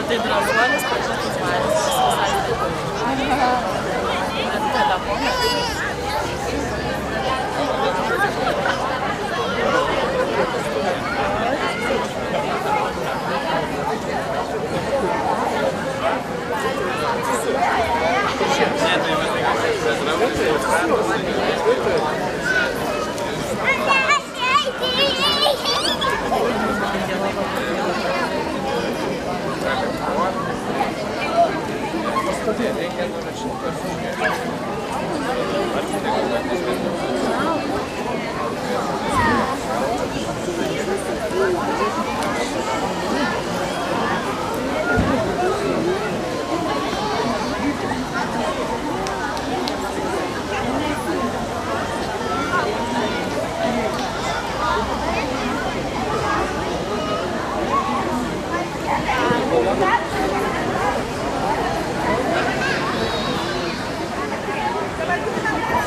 Tai drąsuolis, pačias varis, visai telefonas.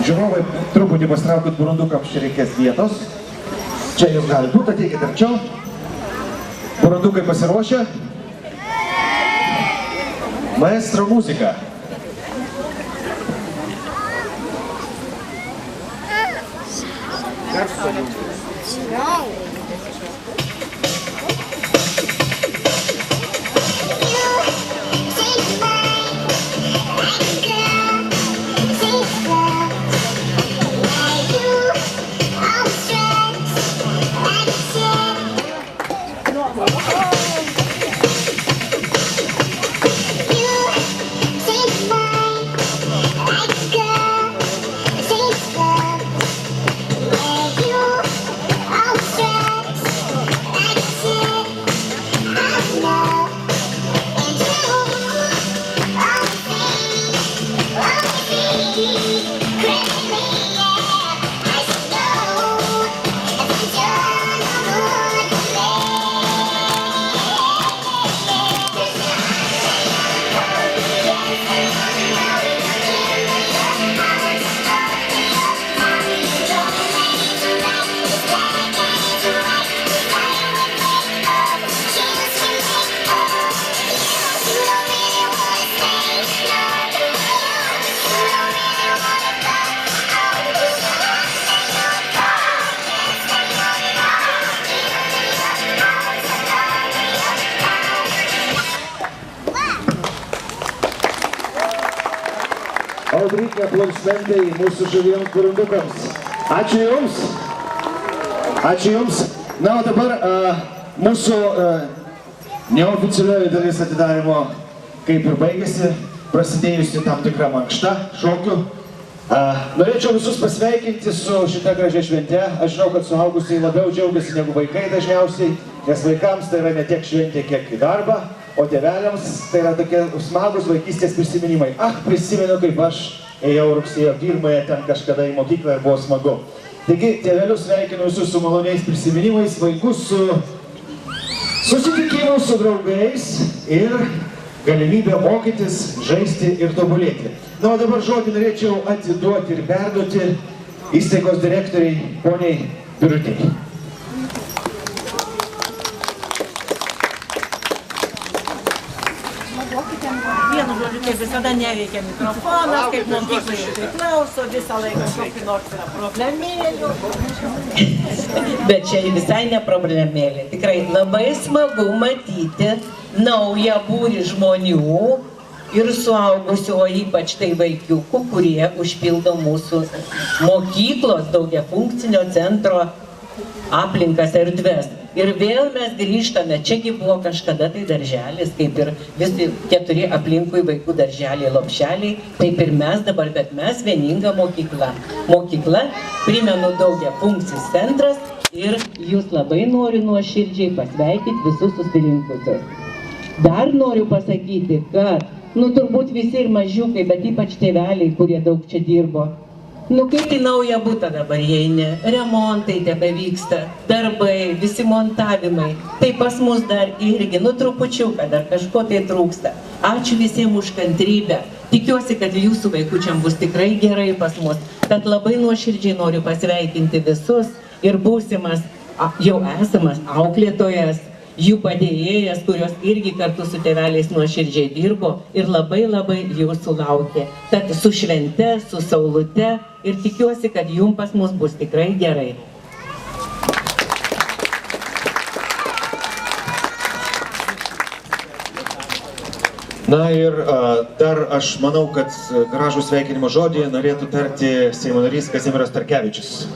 Žiūrovai, truputį pastraukit burundukams, čia reikės vietos. Čia jūs gali būti, ateikit arčiau. Burundukai pasiruošę. Maestro muzika. Audrinė aplausmentai mūsų žaviems burundukams. Ačiū Jums. Ačiū Jums. Na, o dabar mūsų neoficialioji dalis atidarimo kaip ir baigėsi, prasidėjusi tam tikrą mankštą šokių. Norėčiau visus pasveikinti su šita gražia švente. Aš žinau, kad suaugusiai labiau džiaugiasi negu vaikai dažniausiai, nes vaikams tai yra ne tiek šventė, kiek į darbą, o tėveliams tai yra tokie smagus vaikystės prisiminimai. Prisimenu, kaip aš ėjau rugsėjo 1-ąją ten kažkada į mokyklą ir buvo smagu. Taigi, tėvelius sveikinu visus su maloniais prisiminimais, vaikus su susitikimu su draugais ir galimybę mokytis, žaisti ir tobulėti. Na, o dabar žodį norėčiau atiduoti ir perduoti įstaigos direktoriai poniai Birutei. Vienu žodžiu, kaip visada neveikia mikrofonas, kaip mokykloje priklauso, visą laiką kokį nors yra problemėlių. Bet čia visai ne problemėlė. Tikrai labai smagu matyti naują būrį žmonių ir suaugusių, o ypač tai vaikiukų, kurie užpildo mūsų mokyklos daugiafunkcinio centro aplinkas erdves. Ir vėl mes grįžtame, čiagi buvo kažkada tai darželis, kaip ir visi 4 aplinkui vaikų darželiai, lopšeliai, taip ir mes dabar, bet mes vieninga mokykla. Mokykla, primenu, daugiafunkcis centras ir jūs labai noriu nuoširdžiai pasveikinti visus susirinkusius. Dar noriu pasakyti, kad, turbūt visi ir mažiukai, bet ypač tėveliai, kurie daug čia dirbo, kaip į naują butą dabar įeini, remontai tebevyksta, darbai, visi montavimai, tai pas mus dar irgi, trupučiuką, dar kažko tai trūksta. Ačiū visiems už kantrybę. Tikiuosi, kad jūsų vaikučiam bus tikrai gerai pas mus. Tad labai nuoširdžiai noriu pasveikinti visus ir būsimas, jau esamas auklėtojas jų padėjėjas, kurios irgi kartu su tėveliais nuoširdžiai dirbo ir labai jūsų laukė. Tad su švente, su saulute ir tikiuosi, kad jums pas mus bus tikrai gerai. Na ir dar aš manau, kad gražų sveikinimo žodį norėtų tarti Seimo narys Kazimieras Starkevičius.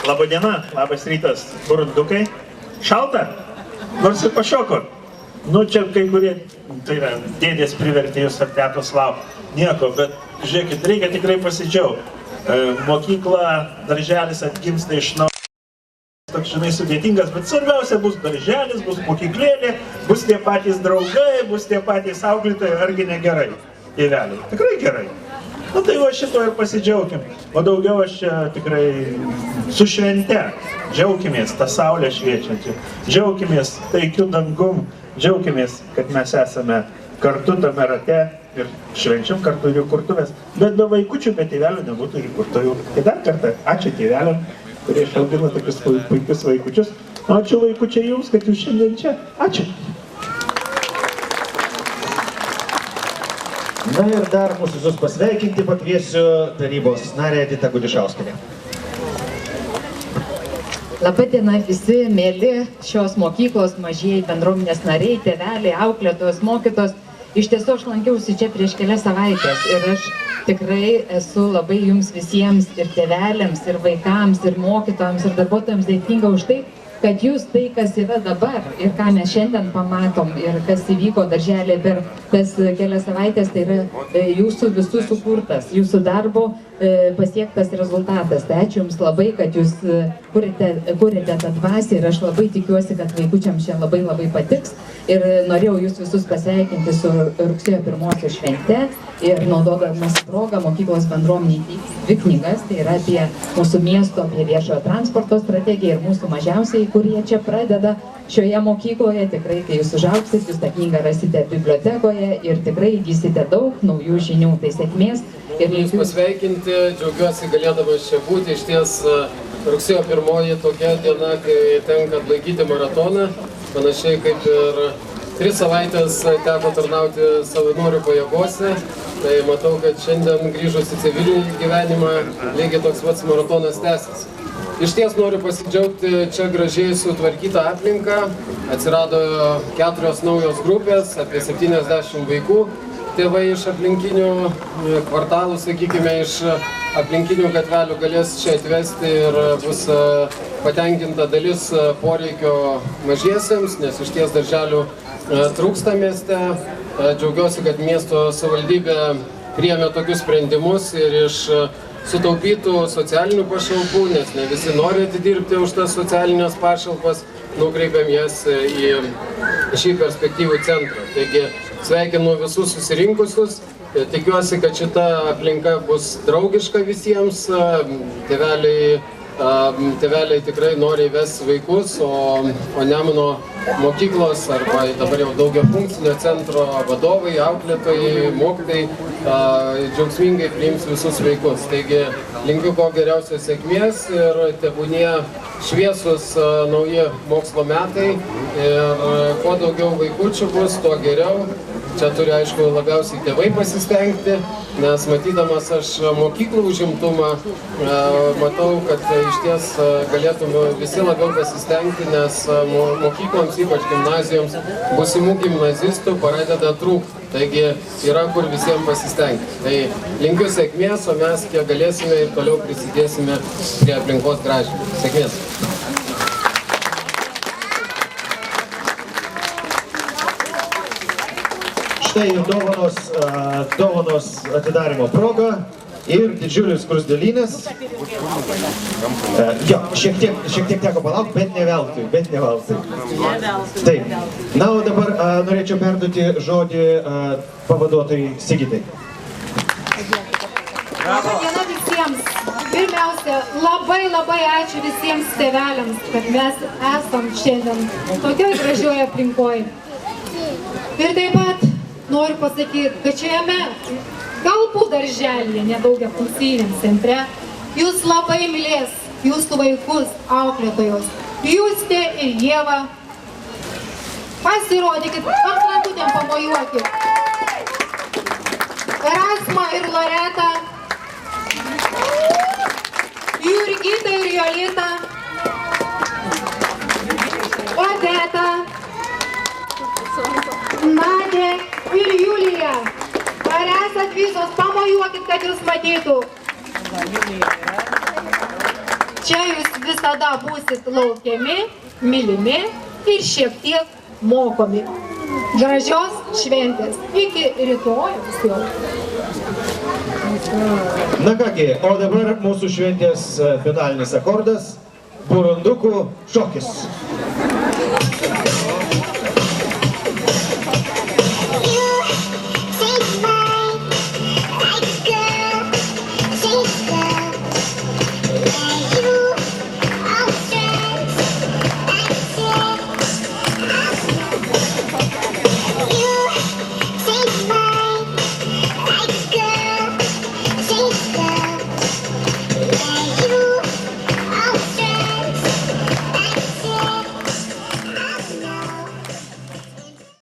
Labadiena, labas rytas, burundukai. Šalta? Nors ir pašoko. Nu, čia kai kurie, tai yra, dėdės privertė jūs ar tetos lauk. Nieko, bet žiūrėkit, reikia tikrai pasidžiaugti. Mokykla, darželis atgimsta iš naujo. Toks, žinai, sudėtingas, bet svarbiausia bus darželis, bus mokyklėlė, bus tie patys draugai, bus tie patys auklėtojai, argi ne gerai, tėveliai. Tikrai gerai. Na tai va šito ir pasidžiaugim. O daugiau aš čia tikrai su švente. Džiaukimės tą saulę šviečiančią. Džiaukimės taikiu dangum. Džiaukimės, kad mes esame kartu tame rate ir švenčiam kartu ir kurtuvės. Bet be vaikučių, be tėvelių nebūtų ir kurtuvių. Tai dar kartą ačiū tėveliam, kurie išaugino tokius puikius vaikučius. Ačiū vaikučiai jums, kad jūs šiandien čia. Ačiū. Na ir dar mūsų visus pasveikinti pakviesiu tarybos narę Editą Gudišauskienę. Labadiena visi, mėly šios mokyklos mažieji bendruomenės nariai, tėveliai, auklėtojos, mokytos. Iš tiesų aš lankiausi čia prieš kelias savaitės ir aš tikrai esu labai jums visiems ir tėveliams, ir vaikams, ir mokytojams, ir darbuotojams dėkinga už tai, kad jūs tai, kas yra dabar ir ką mes šiandien pamatom ir kas įvyko darželė per tas kelias savaitės, tai yra jūsų visų sukurtas, jūsų darbo pasiektas rezultatas. Tai ačiū jums labai, kad jūs kurite tą dvasią ir aš labai tikiuosi, kad vaikučiams čia labai patiks. Ir norėjau jūs visus pasveikinti su rugsėjo 1 švente ir naudodamas progą mokyklos bendruomeniai dvi knygas, tai yra apie mūsų miesto, apie viešojo transporto strategiją ir mūsų mažiausiai, kurie čia pradeda šioje mokykloje. Tikrai, kai jūs užaugsit, jūs tą knygą rasite bibliotekoje ir tikrai įgysite daug naujų žinių. Tai sėkmės. Ir jūs pasveikinti, džiaugiuosi galėdamas čia būti. Iš ties rugsėjo 1 tokia diena, kai tenka atlaikyti maratoną. Panašiai kaip ir 3 savaitės teko tarnauti savanorių pajėgose. Tai matau, kad šiandien grįžus į civilinį gyvenimą lygiai toks pats maratonas tęsis. Iš ties noriu pasidžiaugti čia gražiai sutvarkytą aplinką. Atsirado 4 naujos grupės, apie 70 vaikų. Tėvai iš aplinkinių kvartalų, sakykime, iš aplinkinių gatvelių galės čia atvesti ir bus patenkinta dalis poreikio mažiesiems, nes iš ties darželių trūksta mieste. Džiaugiuosi, kad miesto savivaldybė priėmė tokius sprendimus ir iš sutaupytų socialinių pašalpų, nes ne visi nori atidirbti už tas socialinės pašalpas, nukreipiam jas į šį perspektyvų centrą. Taigi sveikinu visus susirinkusius, tikiuosi, kad šita aplinka bus draugiška visiems, tėveliai tikrai nori ves vaikus, o Nemuno mokyklos arba dabar jau daugiafunkcinio centro vadovai, auklėtojai, mokytojai džiaugsmingai priims visus vaikus. Taigi linkiu kuo geriausios sėkmės ir tebūnie šviesus nauji mokslo metai ir kuo daugiau vaikučių bus, tuo geriau. Čia turi, aišku, labiausiai tėvai pasistengti, nes matydamas aš mokyklų užimtumą, matau, kad iš ties galėtume visi labiau pasistengti, nes mokykloms, ypač gimnazijoms, būsimų gimnazistų pradeda trūkti. Taigi yra kur visiems pasistengti. Tai linkiu sėkmės, o mes kiek galėsime ir toliau prisidėsime prie aplinkos gražinimo. Sėkmės! Štai ir dovanos atidarimo proga ir didžiulis skruzdėlynas. Jo, šiek tiek teko palaukti, bet ne veltui. Taip. Na, o dabar norėčiau perduoti žodį pavaduotojai Sigitai. Labadiena visiems. Pirmiausia, labai ačiū visiems tėveliams, kad mes esam šiandien tokioj gražioj aplinkoje. Ir taip pat noriu pasakyti, kad šiame galbūt darželyje, nedaugiafunkciniam centre, jūs labai mylės jūsų vaikus, auklėtojus, Justė ir Ieva. Pasirodykit, ant rankutėm pamojuokit. Erasma ir Loreta, Jurgita ir Jolita, Odeta, Nadė ir Julija. Ar esat visos, pamojuokit, kad jūs matytų. Čia jūs visada būsit laukiami, mylimi ir šiek tiek mokomi. Gražios šventės. Iki rytojaus jau. Na kągi, o dabar mūsų šventės finalinis akordas – burundukų šokis.